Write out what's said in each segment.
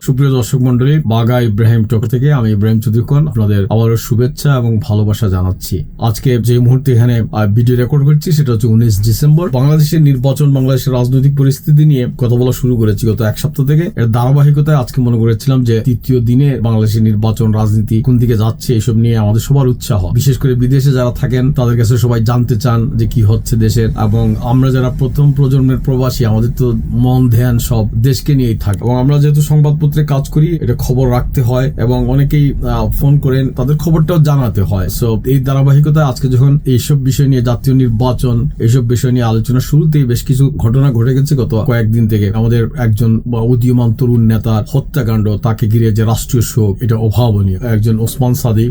সুপ্রিয় দর্শক মন্ডলী, বাঘা ইব্রাহিম টক থেকে আমি ইব্রাহিম চৌধুরী আপনাদের আবারও শুভেচ্ছা এবং ভালোবাসা জানাচ্ছি। আজকে যে মুহূর্তে এখানে ভিডিও রেকর্ড করছি সেটা হচ্ছে 19 ডিসেম্বর। বাংলাদেশের নির্বাচন, বাংলাদেশের রাজনৈতিক পরিস্থিতি নিয়ে কথা বলা শুরু করেছি গত এক সপ্তাহ থেকে। এর ধারাবাহিকতায় আজকে মনে করেছিলাম যে তৃতীয় দিনে বাংলাদেশের নির্বাচন, রাজনীতি কোন দিকে যাচ্ছে এসব নিয়ে আমাদের সবার উৎসাহ, বিশেষ করে বিদেশে যারা থাকেন তাদের কাছে সবাই জানতে চান যে কি হচ্ছে দেশের, এবং আমরা যারা প্রথম প্রজন্মের প্রবাসী আমাদের তো মন ধ্যান সব দেশকে নিয়েই থাকে, এবং আমরা যেহেতু সংবাদপত্রে কাজ করি এটা খবর রাখতে হয় এবং অনেকেই ফোন করেন তাদের খবরটাও জানাতে হয়। সো এই ধারাবাহিকতায় আজকে যখন এইসব বিষয় নিয়ে, জাতীয় নির্বাচন এইসব বিষয় নিয়ে আলোচনা শুরুতেই বেশ কিছু ঘটনা ঘটে গেছে গত কয়েকদিন থেকে। আমাদের একজন উদীয়মান তরুণ নেতার হত্যাকাণ্ড, তাকে ঘিরে যে রাষ্ট্রীয় শোক, এটা অভাবনীয়। একজন ওসমান সাদি,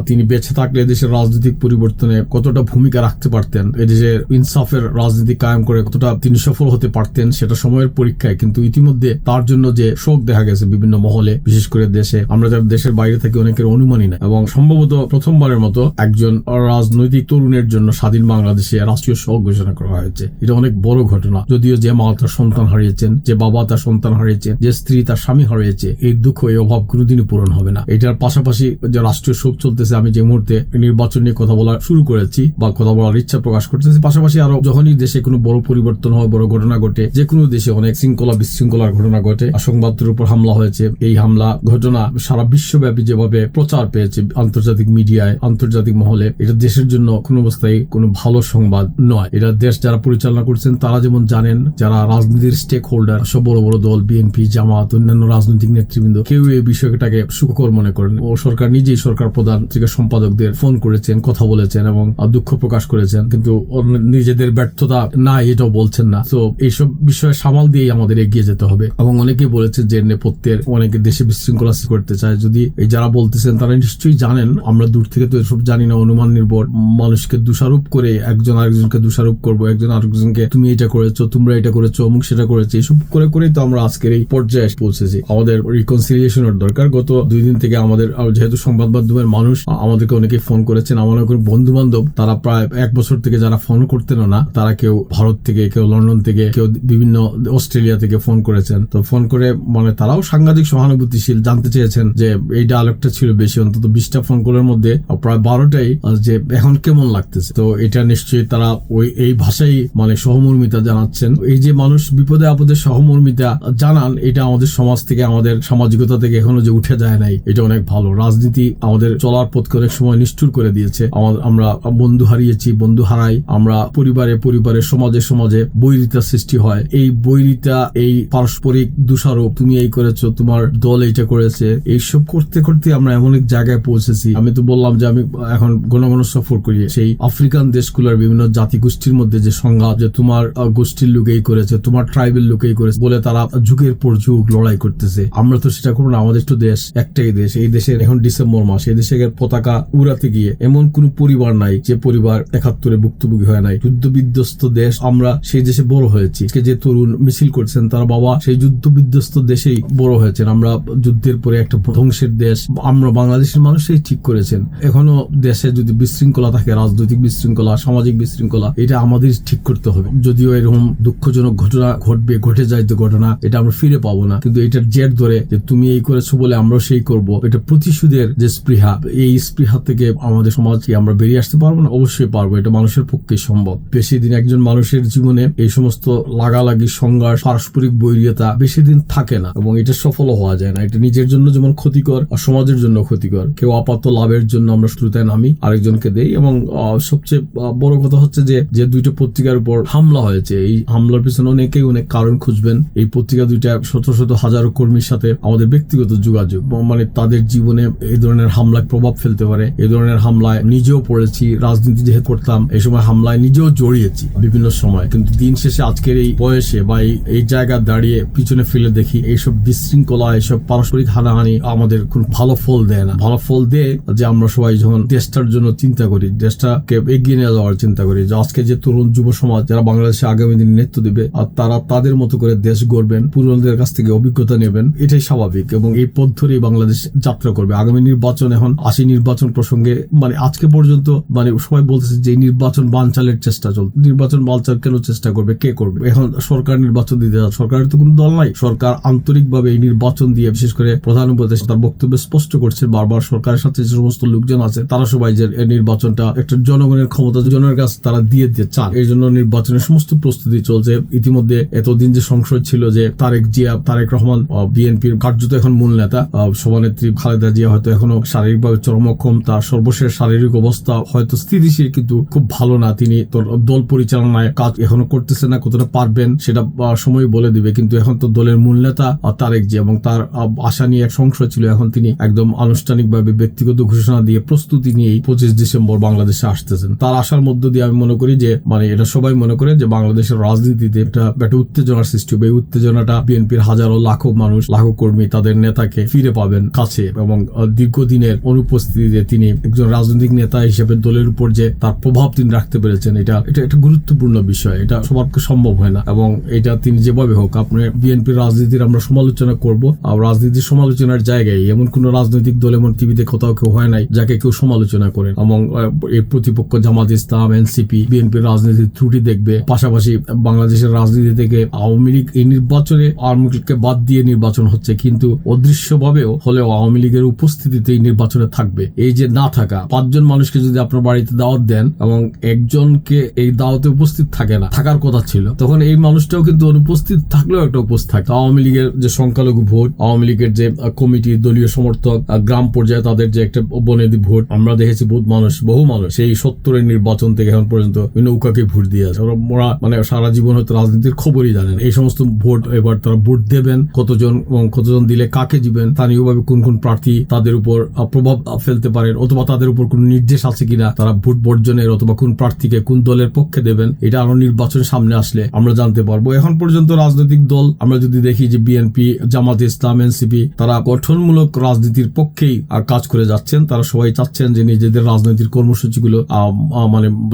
তিনি বেঁচে থাকলে এদেশের রাজনৈতিক পরিবর্তনে কতটা ভূমিকা রাখতে পারতেন, এদেশের ইনসাফের রাজনীতি কায়েম করে কতটা তিনি সফল হতে পারতেন সেটা সময়ের পরীক্ষায়। কিন্তু ইতিমধ্যে তার জন্য যে শোক দেখা গেছে বিভিন্ন মহলে, বিশেষ করে দেশে, আমরা যারা দেশের বাইরে থাকি অনেকের অনুমানই না, এবং সম্ভবত প্রথমবারের মতো একজন রাজনৈতিক তরুণের জন্য স্বাধীন বাংলাদেশে রাষ্ট্রীয় শোক ঘোষণা করা হয়েছে। এটা অনেক বড় ঘটনা। যদিও যে মা তার সন্তান হারিয়েছেন, যে বাবা তার সন্তান হারিয়েছেন, যে স্ত্রী তার স্বামী হারিয়েছে, এই দুঃখ, এই অভাব কোনোদিনই পূরণ হবে না। এটার পাশাপাশি যে রাষ্ট্রীয় শোক চলতেছে, আমি যে মুহূর্তে নির্বাচন নিয়ে কথা বলা শুরু করেছি বা কথা বলার ইচ্ছা প্রকাশ করতেছি, পাশাপাশি আরো যখনই দেশে কোনো বড় পরিবর্তন হয়, বড় ঘটনা ঘটে, যে কোনো দেশে অনেক শৃঙ্খলা বিশৃঙ্খলার ঘটনা ঘটে, সংবাদদের উপর হামলা হয়েছে, এই হামলা ঘটনা সারা বিশ্বব্যাপী যেভাবে প্রচার পেয়েছে আন্তর্জাতিক মিডিয়ায়, আন্তর্জাতিক মহলে, এটা দেশের জন্য কোনো অবস্থায় কোনো ভালো সংবাদ নয়। এটা দেশ যারা পরিচালনা করছেন তারা যেমন জানেন, যারা রাজনীতির স্টেক হোল্ডার, সব বড় বড় দল, বিএনপি, জামাত, অন্যান্য রাজনৈতিক নেতৃবৃন্দ, কেউ এই বিষয়টাকে সুখকর মনে করেন। ও সরকার নিজেই, সরকার প্রধান থেকে সম্পাদকদের ফোন করেছেন, কথা বলেছেন এবং দুঃখ প্রকাশ করেছেন, কিন্তু নিজেদের ব্যর্থতা নাই এটাও বলছেন না। তো এইসব বিষয়ে সামাল দিয়েই আমাদের এগিয়ে যেতে হবে। এবং অনেকে বলেছে যে নেপথ্যের, অনেকে দেশে বিশৃঙ্খলা করতে চায়। যদি এই যারা বলতেছেন তারা নিশ্চয়ই জানেন, আমরা দূর থেকে তো এসব জানি না, অনুমান নির্ভর মানুষকে দোষারোপ করে একজন আরেকজনকে দোষারোপ করবো, একজন আরেকজনকে তুমি এটা করেছো, তোমরা এটা করেছো, অমুক সেটা করেছে, এসব করে করেই তো আমরা আজকের এই পর্যায়ে পৌঁছেছি। আমাদের রিকনসিলিয়েশনের দরকার। গত 2 দিন থেকে আমাদের, যেহেতু সংবাদ মাধ্যমের মানুষ, আমাদেরকে অনেকে ফোন করেছেন, আমার অনেক বন্ধু বান্ধব, তারা প্রায় 1 বছর থেকে যারা ফোন করতেন না, তারা কেউ ভারত থেকে, কেউ লন্ডন থেকে, কেউ বিভিন্ন অস্ট্রেলিয়া থেকে ফোন করেছেন। তো ফোন করে মানে তারাও সাংঘাতিক সহানুভূতিশীল, জানতে চেয়েছেন যে এই ডায়ালগটা ছিল বেশি, অন্তত 20টা ফোন কলের মধ্যে প্রায় 12টাই যে এখন কেমন লাগতেছে। তো এটা নিশ্চয়ই তারা এই ভাষাই মানে সহমর্মিতা জানাচ্ছেন। এই যে মানুষ বিপদে আপদে সহমর্মিতা জানান, এটা আমাদের সমাজ থেকে, আমাদের সামাজিকতা থেকে এখনো যে উঠে যায় নাই, এটা অনেক ভালো। রাজনীতি আমাদের চলার পথকে অনেক সময় নিষ্ঠুর করে দিয়েছে। আমরা বন্ধু হারিয়েছি, বন্ধু হারাই, আমরা পরিবারে সমাজে বৈরিতা সৃষ্টি হয়। এই বৈরিতা, এই পারস্পরিক দোষারোপ, তুমি এই করেছো, তোমার দল এইটা করেছে, এইসব করতে করতে আমরা এমন এক জায়গায় পৌঁছেছি। আমি তো বললাম যে আমি এখন ঘন ঘন সফর করি সেই আফ্রিকান দেশগুলোর বিভিন্ন জাতি গোষ্ঠীর মধ্যে যে সংঘাত, যে তোমার গোষ্ঠীর লোক এই করেছে, তোমার ট্রাইবেল লোক এই করেছে বলে তারা যুগের পর যুগ লড়াই করতেছে। আমরা তো সেটা করবো না। আমাদের তো দেশ একটাই দেশ। এই দেশের এখন ডিসেম্বর মাস, এই দেশের পতাকা উড়াতে গিয়ে এমন কোন পরিবার নাই যে পরিবার 71-এ ভুক্তভোগী হয় নাই। যুদ্ধ বিধ্বস্ত দেশ, আমরা সেই দেশে বড় হয়েছি। যে তরুণ মিছিল করছেন তারা বাবা সেই যুদ্ধ বিধ্বস্ত দেশেই বড় হয়েছেন। আমরা যুদ্ধের পরে একটা ধ্বংসের দেশ আমরা বাংলাদেশের মানুষই ঠিক করেছেন। এখনো দেশে যদি বিশৃঙ্খলা থাকে, রাজনৈতিক বিশৃঙ্খলা, সামাজিক বিশৃঙ্খলা, এটা আমাদের ঠিক করতে হবে। যদিও এরকম দুঃখজনক ঘটনা ঘটে যায়, তো ঘটনা এটা আমরা ফিরে পাবো না, কিন্তু এটার জের ধরে যে তুমি এই করেছো বলে আমরা সেই করব, এটা প্রতিশোধের যে স্পৃহা, এই স্পৃহা থেকে আমাদের সমাজকে আমরা বেরিয়ে আসতে পারবো না? অবশ্যই পারবো। এটা মানুষের পক্ষে সম্ভব। বেশি দিন একজন মানুষের জীবনে এই সমস্ত লাগালাগি, সংঘর্ষ, পারস্পরিক বৈরিতা বেশি দিন থাকে না, এবং এটা সফল হওয়া যায় না। এটা নিজের জন্য যেমন ক্ষতিকর আর সমাজের জন্য ক্ষতিকর। কেউ আপাত লাভের জন্য আমরা শত্রুতায় নামি, আরেকজনকে দেই। এবং সবচেয়ে বড় কথা হচ্ছে যে 2টা পত্রিকার উপর হামলা হয়েছে, এই হামলার পিছনে অনেকেই অনেক কারণ খুঁজবেন। এই পত্রিকা 2টা শত হাজারো কর্মীর সাথে আমাদের ব্যক্তিগত যোগাযোগ, মানে তাদের জীবনে এই ধরনের হামলায় প্রভাব ফেলতে পারে। এই ধরনের হামলায় নিজেও পড়েছি, রাজনীতি যেহেতু করতাম এই সময় হামলায় নিজেও জড়িয়েছি বিভিন্ন সময়। কিন্তু দিন শেষে আজকের এই বয়সে বা এই জায়গা দাঁড়িয়ে পিছনে ফেলে দেখি এইসব বিশৃঙ্খলা, এইসব পারস্পরিক হানাহানি আমাদের কোন ভালো ফল দেয় না। ভালো ফল দেয় যে আমরা সবাই যখন দেশটার জন্য চিন্তা করি, দেশটাকে এগিয়ে নিয়ে যাওয়ার চিন্তা করি, যে আজকে যে তরুণ যুব সমাজ যারা বাংলাদেশে আগামী দিন নেতৃত্ব দিবে, আর তারা তাদের মতো করে দেশ গড়বেন, পুরনোদের কাছ থেকে অভিজ্ঞতা নেবেন, এটাই স্বাভাবিক। এবং এই পথ ধরেই বাংলাদেশ যাত্রা করবে। আগামী নির্বাচন, এখন আসি নির্বাচন প্রসঙ্গে, মানে আজকে পর্যন্ত মানে সবাই বলতেছে যে নির্বাচন বানচালের চেষ্টা চলছে। নির্বাচন বানচাল কেন চেষ্টা করবে, কে করবে? এখন সরকার নির্বাচন দিতে যাচ্ছে, সরকারের তো কোনো দল নাই। সরকার আন্তরিকভাবে এই নির্বাচন দিয়ে বিশেষ করে প্রধান উপদেষ্টা তার বক্তব্য স্পষ্ট করছে বারবার সরকারের সাথে যে সমস্ত লোকজন আছে তারা সবাই যে নির্বাচনটা একটা জনগণের ক্ষমতা জনগণের কাছে তারা দিয়ে দিতে চান, এই জন্য নির্বাচনের সমস্ত প্রস্তুতি চলছে। ইতিমধ্যে এতদিন যে সংশয় ছিল যে তারেক রহমান বিএনপির কার্যত এখন মূল নেতা, সভানেত্রী খালেদা জিয়া হয়তো এখনো শারীরিকভাবে চরমক্ষম, তার সর্বশেষ শারীরিক অবস্থা হয়তো স্থিতিশীল কিন্তু খুব ভালো না, তিনি দল পরিচালনায় কাজ এখনো করতেছেন না, কতটা পারবেন সেটা সময় বলে দিবে। কিন্তু এখন তো দলের মূল নেতা তারেক জি এবং তার আশা নিয়ে এক সংশয় ছিল, এখন তিনি একদম আনুষ্ঠানিকভাবে ব্যক্তিগত ঘোষণা দিয়ে প্রস্তুতি নিয়েই 25 ডিসেম্বর বাংলাদেশে আসতেছেন। তার আসার মধ্য দিয়ে আমি মনে করি যে এটা সবাই মনে করে যে বাংলাদেশের রাজনীতিতে একটা উত্তেজনার সৃষ্টি হবে। এই উত্তেজনাটা বিএনপির হাজারো লাখো মানুষ, লাখো কর্মী তাদের নেতাকে ফিরে পাবেন কাছে, এবং দীর্ঘদিনের অনুপস্থিতিতে তিনি একজন রাজনৈতিক নেতা হিসেবে দলের উপর যে তার প্রভাব তিনি রাখতে পেরেছেন, এটা একটা গুরুত্বপূর্ণ বিষয়, এটা সবার সম্ভব হয় না। এবং এটা তিনি যেভাবে হোক, আপনার বিএনপির রাজনীতির আমরা সমালোচনা করব, আর রাজনীতির সমালোচনার জায়গায় এমন কোন রাজনৈতিক দল এমন টিভিতে কোথাও কেউ হয় নাই যাকে কেউ সমালোচনা করেন, এবং এই প্রতিপক্ষ জামাত ইসলাম, এনসিপি বিএনপির রাজনীতির ত্রুটি দেখবে। পাশাপাশি বাংলাদেশের রাজনীতি থেকে আওয়ামী লীগ এই নির্বাচনে আওয়ামী লীগকে বাদ দিয়ে নির্বাচন হচ্ছে, কিন্তু অদৃশ্যভাবেও হলেও আওয়ামী লীগের উপস্থিতিতে এই নির্বাচনে থাকবে। এই যে না থাকা, 5 জন মানুষকে যদি আপনার বাড়িতে দাওয়াত দেন এবং একজনকে এই দাওয়াতে উপস্থিত থাকে না, থাকার কথা ছিল, তখন এই মানুষটাও কিন্তু অনুপস্থিত থাকলেও একটা উপস্থিত থাকে। আওয়ামী লীগের যে সংখ্যালঘু ভোট, আওয়ামী লীগের যে কমিটি, দলীয় সমর্থক, গ্রাম পর্যায়ে তাদের যে একটা বনেদি ভোট, আমরা দেখেছি বহু মানুষ সেই 70-এর নির্বাচন থেকে এখন পর্যন্ত নৌকাকে ভোট দিয়ে আছে। ওরা সারা জীবন হয়তো রাজনীতির খবরই জানেন। এই সমস্ত ভোট এবার তারা ভোট দেবেন, কতজন দিলে কাকে দিবেন, স্থানীয়ভাবে কোন কোন প্রার্থী তাদের উপর প্রভাব ফেলতে পারেন, অথবা তাদের উপর কোন নির্দেশ আছে কিনা তারা ভোট বর্জনের, অথবা কোন প্রার্থীকে কোন দলের পক্ষে দেবেন, এটা আরো নির্বাচনের সামনে আসলে আমরা জানতে পারবো। এখন পর্যন্ত রাজনৈতিক দল আমরা যদি দেখি যে বিএনপি, জামাত ইসলাম, এনসিপি তারা গঠনমূলক রাজনীতির পক্ষেই কাজ করে যাচ্ছেন। তারা সবাই চাচ্ছেন যে নিজেদের রাজনৈতিক কর্মসূচিগুলো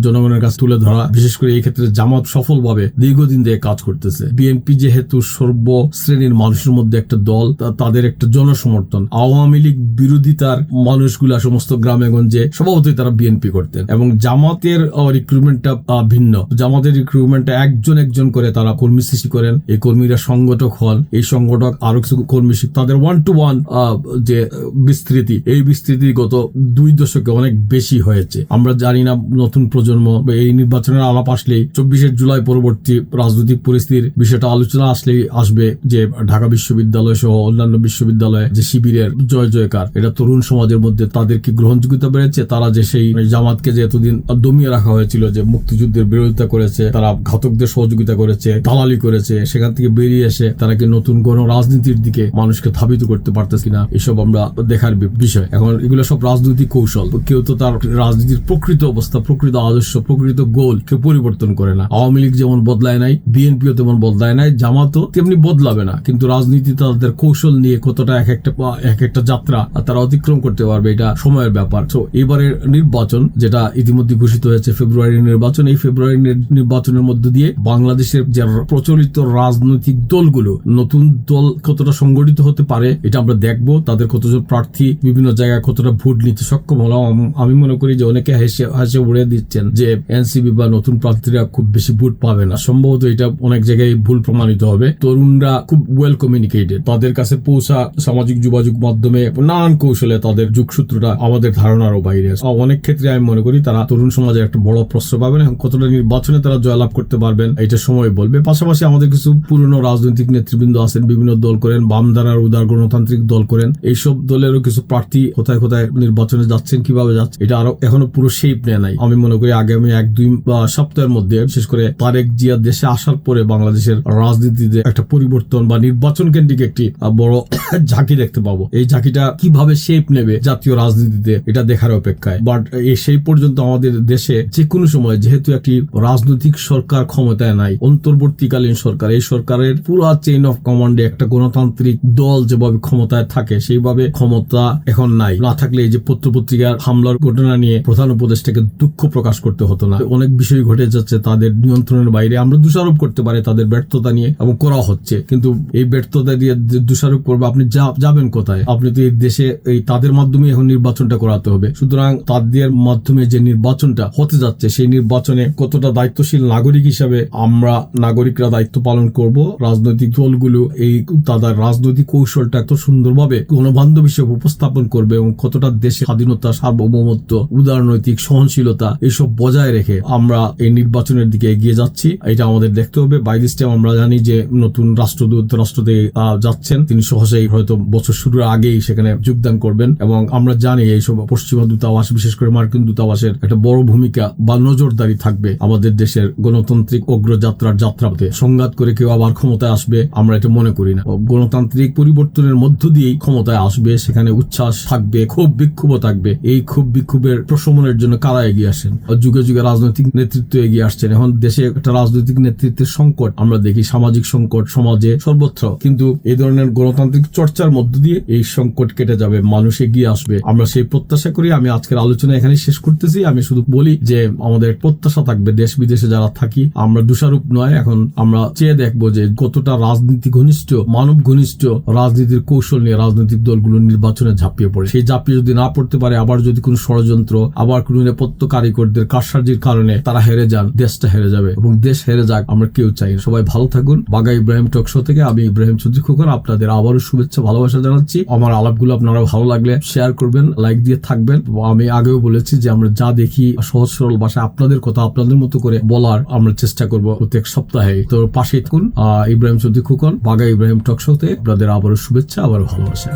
জনগণের কাছে তুলে ধরা। বিশেষ করে এই ক্ষেত্রে জামাত সফলভাবে দীর্ঘদিন ধরে কাজ করতেছে। বিএনপি যেহেতু সর্বশ্রেণীর মানুষের মধ্যে একটা দল, তাদের একটা জনসমর্থন, আওয়ামী লীগ বিরোধিতার মানুষগুলা সমস্ত গ্রামে গঞ্জে স্বভাবতই তারা বিএনপি করতেন। এবং জামাতের রিক্রুটমেন্টটা ভিন্ন। জামাতের রিক্রুটমেন্টটা একজন করে তারা কর্মী সৃষ্টি করেন, এই কর্মীরা সংগঠক হন, এই সংগঠক আরো কিছু কর্মী তাদের 1-to-1 যে বিস্তৃতি, এই বিস্তৃতি গত 2 দশকে অনেক বেশি হয়েছে। আমরা জানি না নতুন প্রজন্ম এই নির্বাচনের আলাপ আসলেই 24 জুলাই পরবর্তী রাজনৈতিক পরিস্থিতির বিষয়টা আলোচনা আসবে যে ঢাকা বিশ্ববিদ্যালয় সহ অন্যান্য বিশ্ববিদ্যালয়ে যে শিবিরের জয়কার, এটা তরুণ সমাজের মধ্যে তাদের কি গ্রহণযোগ্যতা বেড়েছে? তারা যে সেই জামাতকে যে এতদিন দমিয়ে রাখা হয়েছিল, যে মুক্তিযুদ্ধের বিরোধিতা করেছে, তারা ঘাতকদের সহযোগিতা করেছে, দালালি করেছে, সেখান থেকে বেরিয়ে এসে তারা কি নতুন গণ রাজনীতির দিকে মানুষকে ধাবিত করতে পারতেছে কিনা, এসব আমরা দেখার বিষয়। এখন এগুলো সব রাজনৈতিক কৌশল। কেউ তো তার রাজনীতির প্রকৃত অবস্থা, প্রকৃত আদর্শ, প্রকৃত গোল কেউ পরিবর্তন করে না। আওয়ামী লীগ যেমন বদলায় নাই, বিএনপিও তেমন বদলায় নাই, জামাতও তেমনি বদলাবে না। কিন্তু রাজনীতি তাদের কৌশল নিয়ে কতটা এক একটা যাত্রা তারা অতিক্রম করতে পারবে, এটা সময়ের ব্যাপার। তো এবারের নির্বাচন যেটা ইতিমধ্যে ঘোষিত হয়েছে ফেব্রুয়ারির নির্বাচন, এই ফেব্রুয়ারি নির্বাচনের মধ্য দিয়ে বাংলাদেশের যে প্রচলিত রাজনৈতিক দলগুলো, নতুন দল কতটা সংগঠিত হতে পারে এটা আমরা দেখবো। তাদের কতজন প্রার্থী বিভিন্ন জায়গায় কতটা ভোট নিতে সক্ষম হলো। আমি মনে করি যে অনেকে হেসে উড়ে দিচ্ছেন যে এনসিপি বা নতুন প্রার্থীরা খুব বেশি ভোট পাবে না। সম্ভবত এটা অনেক জায়গায় ভুল প্রমাণিত হবে। তরুণরা খুব ওয়েল কমিউনিকেটেড, তাদের কাছে পৌঁছা সামাজিক যোগাযোগ মাধ্যমে নানান কৌশলে তাদের যোগসূত্রটা আমাদের ধারণারও বাইরে। অনেক ক্ষেত্রে আমি মনে করি তারা তরুণ সমাজের একটা বড় প্রশ্ন পাবেন। কতটা নির্বাচনে তারা জয়লাভ করতে পারবেন এটা সময় বলবে। পাশাপাশি আমাদের কিছু পুরনো রাজনৈতিক নেতৃবৃন্দ আছেন, বিভিন্ন দল করেন, বামধারার উদার গণতান্ত্রিক দল করেন, এইসব দলেরও কিছু প্রার্থী কোথায় নির্বাচনে যাচ্ছেন, কিভাবে যাচ্ছে, এটা আরো এখনো পুরো শেপ নেয় নাই। আমি মনে করি আগামী 1-2 সপ্তাহের মধ্যে, বিশেষ করে তারেক জিয়া দেশে আসার পরে বাংলাদেশের রাজনীতিতে একটা পরিবর্তন বা নির্বাচন কেন্দ্রিক একটি বড় ঝাঁকি দেখতে পাবো। এই ঝাঁকিটা কিভাবে শেপ নেবে জাতীয় রাজনীতিতে এটা দেখার অপেক্ষায়। বাট সেই পর্যন্ত আমাদের দেশে যে কোনো সময় যেহেতু একটি রাজনৈতিক সরকার ক্ষমতায় নাই, অন্তর্বর্তীকালীন সরকার, এই সরকারের পুরো চেইন অফ কমান্ডে একটা গণতান্ত্রিক দল যেভাবে ক্ষমতায় থাকে সেইভাবে ক্ষমতা এখন নাই। না থাকলে এই যে পত্রপত্রিকার হামলার ঘটনা নিয়ে প্রধান উপদেষ্টাকে দুঃখ প্রকাশ করতে হতো না। অনেক বিষয় ঘটে যাচ্ছে তাদের নিয়ন্ত্রণের বাইরে। আমরা দোষারোপ করতে পারি তাদের ব্যর্থতা নিয়ে, এবং করা হচ্ছে, কিন্তু এই ব্যর্থতা দিয়ে দোষারোপ করবে, আপনি যাবেন কোথায়? আপনি তো এই দেশে তাদের মাধ্যমে এখন নির্বাচনটা করাতে হবে। সুতরাং তাদের মাধ্যমে যে নির্বাচনটা হতে যাচ্ছে সেই নির্বাচনে কতটা দায়িত্বশীল নাগরিক হিসাবে আমরা নাগরিকরা দায়িত্ব পালন করব, রাজনৈতিক দলগুলো তাদের রাজনৈতিক কৌশলটা এত সুন্দরভাবে গণবান্ধব হিসেবে উপস্থাপন করবে এবং কতটা দেশের স্বাধীনতা, সার্বভৌমত্ব, উদারনৈতিক সহনশীলতা এসব বজায় রেখে আমরা এই নির্বাচনের দিকে এগিয়ে যাচ্ছি। এটা আমাদের দেখতে হবে। বাই দিস টাইম আমরা জানি যে নতুন রাষ্ট্রদূত রাষ্ট্রতে যাচ্ছেন, তিনি সহজেই হয়তো বছর শুরুর আগেই সেখানে যোগদান করবেন এবং আমরা জানি এইসব পশ্চিমা দূতাবাস, বিশেষ করে মার্কিন দূতাবাসের একটা বড় ভূমিকা বা নজরদারি থাকবে আমাদের দেশের গণতান্ত্রিক অগ্রযাত্রার যাত্রাতে। সংঘাত করে কেউ আবার ক্ষমতায় আসবে আমরা এটা মনে করি না। গণতান্ত্রিক পরিবর্তনের মধ্য দিয়েই ক্ষমতায় আসবে, সেখানে উচ্ছ্বাস থাকবে, ক্ষোভ বিক্ষোভ থাকবে। এই ক্ষোভ বিক্ষোভের প্রশমনের জন্য কারা এগিয়ে আসেন? যুগে যুগে রাজনৈতিক নেতৃত্ব এগিয়ে আসছেন। এখন দেশে একটা রাজনৈতিক নেতৃত্বের সংকট আমরা দেখি, সামাজিক সংকট সমাজে সর্বত্র, কিন্তু এই ধরনের গণতান্ত্রিক চর্চার মধ্য দিয়ে এই সংকট কেটে যাবে, মানুষ এগিয়ে আসবে, আমরা সেই প্রত্যাশা করি। আমি আজকের আলোচনা এখানে শেষ করতেছি। আমি শুধু বলি যে আমাদের প্রত্যাশা থাকবে, দেশ বিদেশে যারা থাকি আমরা দোষারোপ নয়, এখন আমরা চেয়ে দেখবো যে কতটা রাজনীতি ঘনিষ্ঠ, মানব ঘনিষ্ঠ রাজনীতির কৌশল নিয়ে রাজনৈতিক দলগুলো নির্বাচনে ঝাঁপিয়ে পড়ে। সেই ঝাঁপিয়ে যদি না পড়তে পারে, আবার যদি কোনো ষড়যন্ত্র, আবার কোনো নেপথ্য কারিগরদের কারসাজির কারণে তারা হেরে যান, দেশটা হেরে যাবে এবং দেশ হেরে যাক আমরা কেউ চাই না। সবাই ভালো থাকুন। বাঘা ইব্রাহিম টক শো থেকে আমি ইব্রাহিম চৌধুরী খোকন আপনাদের আবারও শুভেচ্ছা, ভালোবাসা জানাচ্ছি। আমার আলাপগুলো আপনারা ভালো লাগলে শেয়ার করবেন, লাইক দিয়ে থাকবেন। আমি আগেও বলেছি যে আমরা যা দেখি সহজ সরল ভাষায় আপনাদের কথা আপনাদের মতো করে বলার আমরা চেষ্টা করব প্রত্যেক সপ্তাহে। তো পাশেই থাকুন। ইব্রাহিম চৌধুরী খোকন, বাঘা ইব্রাহিম টক শোতে আপনাদের আবারও শুভেচ্ছা, আবারও ভালোবাসা।